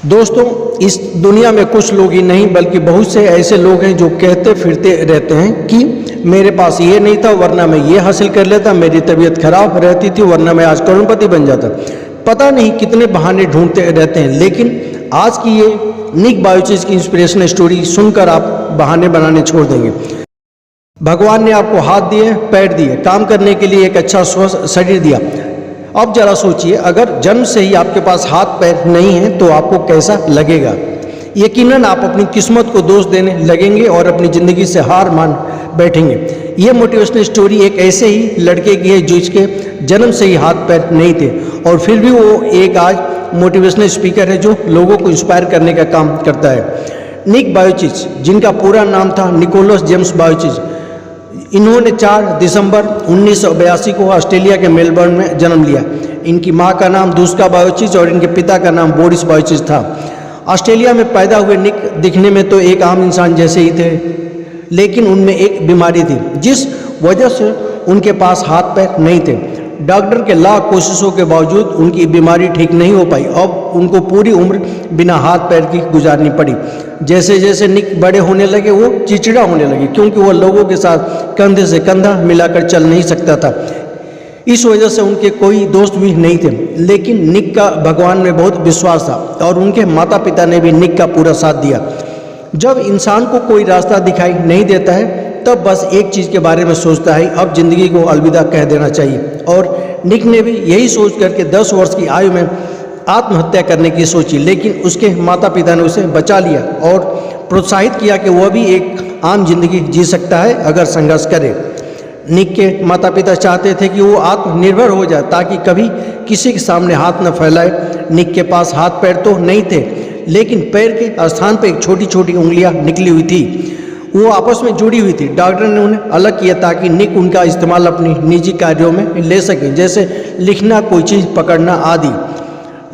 दोस्तों, इस दुनिया में कुछ लोग ही नहीं बल्कि बहुत से ऐसे लोग हैं जो कहते फिरते रहते हैं कि मेरे पास ये नहीं था वरना मैं ये हासिल कर लेता, मेरी तबीयत खराब रहती थी वरना मैं आज करोड़पति बन जाता। पता नहीं कितने बहाने ढूंढते रहते हैं, लेकिन आज की ये निक बायोचिच की इंस्पिरेशनल स्टोरी सुनकर आप बहाने बनाने छोड़ देंगे। भगवान ने आपको हाथ दिए, पैर दिए, काम करने के लिए एक अच्छा स्वस्थ शरीर दिया। अब जरा सोचिए, अगर जन्म से ही आपके पास हाथ पैर नहीं है तो आपको कैसा लगेगा। यकीनन आप अपनी किस्मत को दोष देने लगेंगे और अपनी ज़िंदगी से हार मान बैठेंगे। ये मोटिवेशनल स्टोरी एक ऐसे ही लड़के की है जिसके जन्म से ही हाथ पैर नहीं थे और फिर भी वो एक आज मोटिवेशनल स्पीकर है जो लोगों को इंस्पायर करने का काम करता है। निक बायोचिच, जिनका पूरा नाम था निकोलस जेम्स बायोचिच, इन्होंने 4 दिसंबर 1982 को ऑस्ट्रेलिया के मेलबर्न में जन्म लिया। इनकी मां का नाम दुस्का बायोचिच और इनके पिता का नाम बोरिस बायोचिच था। ऑस्ट्रेलिया में पैदा हुए निक दिखने में तो एक आम इंसान जैसे ही थे, लेकिन उनमें एक बीमारी थी जिस वजह से उनके पास हाथ पैर नहीं थे। डॉक्टर के लाख कोशिशों के बावजूद उनकी बीमारी ठीक नहीं हो पाई। अब उनको पूरी उम्र बिना हाथ पैर की गुजारनी पड़ी। जैसे जैसे निक बड़े होने लगे वो चिड़चिड़ा होने लगे, क्योंकि वो लोगों के साथ कंधे से कंधा मिलाकर चल नहीं सकता था। इस वजह से उनके कोई दोस्त भी नहीं थे। लेकिन निक का भगवान में बहुत विश्वास था और उनके माता पिता ने भी निक का पूरा साथ दिया। जब इंसान को कोई रास्ता दिखाई नहीं देता है तब बस एक चीज़ के बारे में सोचता है, अब जिंदगी को अलविदा कह देना चाहिए। और निक ने भी यही सोच करके 10 वर्ष की आयु में आत्महत्या करने की सोची, लेकिन उसके माता पिता ने उसे बचा लिया और प्रोत्साहित किया कि वह भी एक आम जिंदगी जी सकता है अगर संघर्ष करे। निक के माता पिता चाहते थे कि वो आत्मनिर्भर हो जाए ताकि कभी किसी के सामने हाथ न फैलाए। निक के पास हाथ पैर तो नहीं थे, लेकिन पैर के स्थान पर एक छोटी छोटी उंगलियां निकली हुई थी, वो आपस में जुड़ी हुई थी। डॉक्टर ने उन्हें अलग किया ताकि निक उनका इस्तेमाल अपनी निजी कार्यों में ले सकें, जैसे लिखना, कोई चीज़ पकड़ना आदि।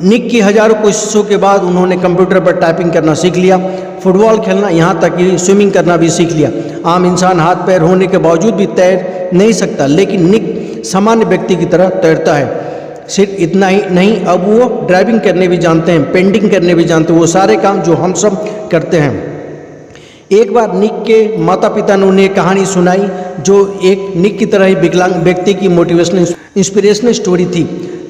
निक की हजारों कोशिशों के बाद उन्होंने कंप्यूटर पर टाइपिंग करना सीख लिया, फुटबॉल खेलना, यहाँ तक कि स्विमिंग करना भी सीख लिया। आम इंसान हाथ पैर होने के बावजूद भी तैर नहीं सकता, लेकिन निक सामान्य व्यक्ति की तरह तैरता है। सिर्फ इतना ही नहीं, अब वो ड्राइविंग करने भी जानते हैं, पेंटिंग करने भी जानते हैं, वो सारे काम जो हम सब करते हैं। एक बार निक के माता पिता ने उन्हें कहानी सुनाई जो एक निक की तरह ही विकलांग व्यक्ति की मोटिवेशनल इंस्पिरेशनल स्टोरी थी।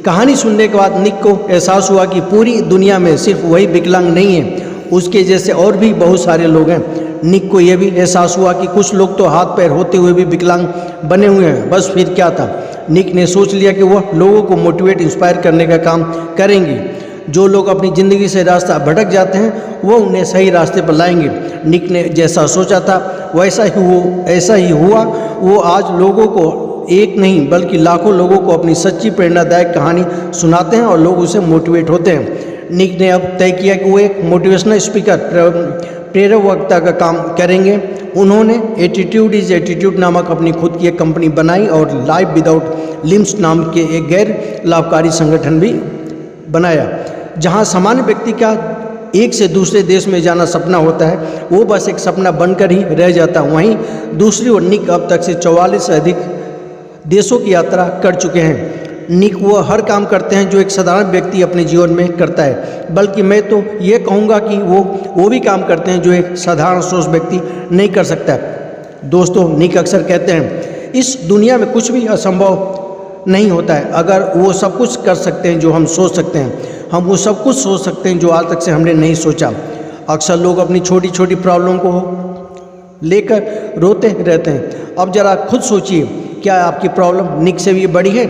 कहानी सुनने के बाद निक को एहसास हुआ कि पूरी दुनिया में सिर्फ वही विकलांग नहीं है, उसके जैसे और भी बहुत सारे लोग हैं। निक को यह भी एहसास हुआ कि कुछ लोग तो हाथ पैर होते हुए भी विकलांग बने हुए हैं। बस फिर क्या था, निक ने सोच लिया कि वह लोगों को मोटिवेट इंस्पायर करने का काम करेंगे। जो लोग अपनी ज़िंदगी से रास्ता भटक जाते हैं वो उन्हें सही रास्ते पर लाएंगे। निक ने जैसा सोचा था ऐसा ही हुआ। वो आज लोगों को एक नहीं बल्कि लाखों लोगों को अपनी सच्ची प्रेरणादायक कहानी सुनाते हैं और लोग उसे मोटिवेट होते हैं। निक ने अब तय किया कि वो एक मोटिवेशनल स्पीकर, प्रेरक वक्ता का काम करेंगे। उन्होंने एटीट्यूड इज एटीट्यूड नामक अपनी खुद की एक कंपनी बनाई और लाइफ विदाउट लिम्स नाम के एक गैर लाभकारी संगठन भी बनाया, जहां सामान्य व्यक्ति का एक से दूसरे देश में जाना सपना होता है, वो बस एक सपना बनकर ही रह जाता है। वहीं दूसरी ओर निक अब तक से 44 से अधिक देशों की यात्रा कर चुके हैं। निक वो हर काम करते हैं जो एक साधारण व्यक्ति अपने जीवन में करता है, बल्कि मैं तो ये कहूँगा कि वो भी काम करते हैं जो एक साधारण सोच व्यक्ति नहीं कर सकता। दोस्तों, निक अक्सर कहते हैं इस दुनिया में कुछ भी असंभव नहीं होता है। अगर वो सब कुछ कर सकते हैं जो हम सोच सकते हैं, हम वो सब कुछ सोच सकते हैं जो आज तक से हमने नहीं सोचा। अक्सर लोग अपनी छोटी छोटी प्रॉब्लम को लेकर रोते रहते हैं। अब जरा खुद सोचिए, क्या आपकी प्रॉब्लम निक से भी बड़ी है?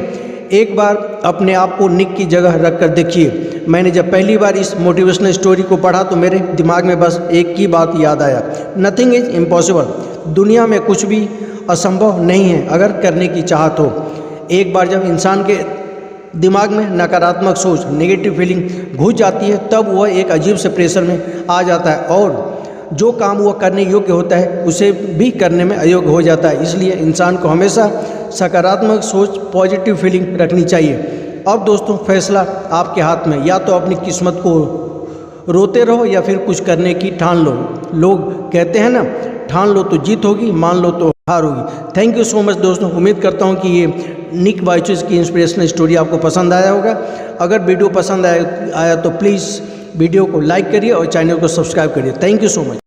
एक बार अपने आप को निक की जगह रख कर देखिए। मैंने जब पहली बार इस मोटिवेशनल स्टोरी को पढ़ा तो मेरे दिमाग में बस एक ही बात याद आया, नथिंग इज इम्पॉसिबल। दुनिया में कुछ भी असंभव नहीं है अगर करने की चाहत हो। एक बार जब इंसान के दिमाग में नकारात्मक सोच, नेगेटिव फीलिंग घुस जाती है तब वह एक अजीब से प्रेशर में आ जाता है और जो काम वह करने योग्य होता है उसे भी करने में अयोग्य हो जाता है। इसलिए इंसान को हमेशा सकारात्मक सोच, पॉजिटिव फीलिंग रखनी चाहिए। अब दोस्तों, फैसला आपके हाथ में, या तो अपनी किस्मत को रोते रहो या फिर कुछ करने की ठान लो। लोग कहते हैं ना, ठान लो तो जीत होगी, मान लो तो हार होगी। थैंक यू सो मच दोस्तों। उम्मीद करता हूँ कि ये निक बायोचिच की इंस्पिरेशनल स्टोरी आपको पसंद आया होगा। अगर वीडियो पसंद आया तो प्लीज़ वीडियो को लाइक करिए और चैनल को सब्सक्राइब करिए। Thank you so much.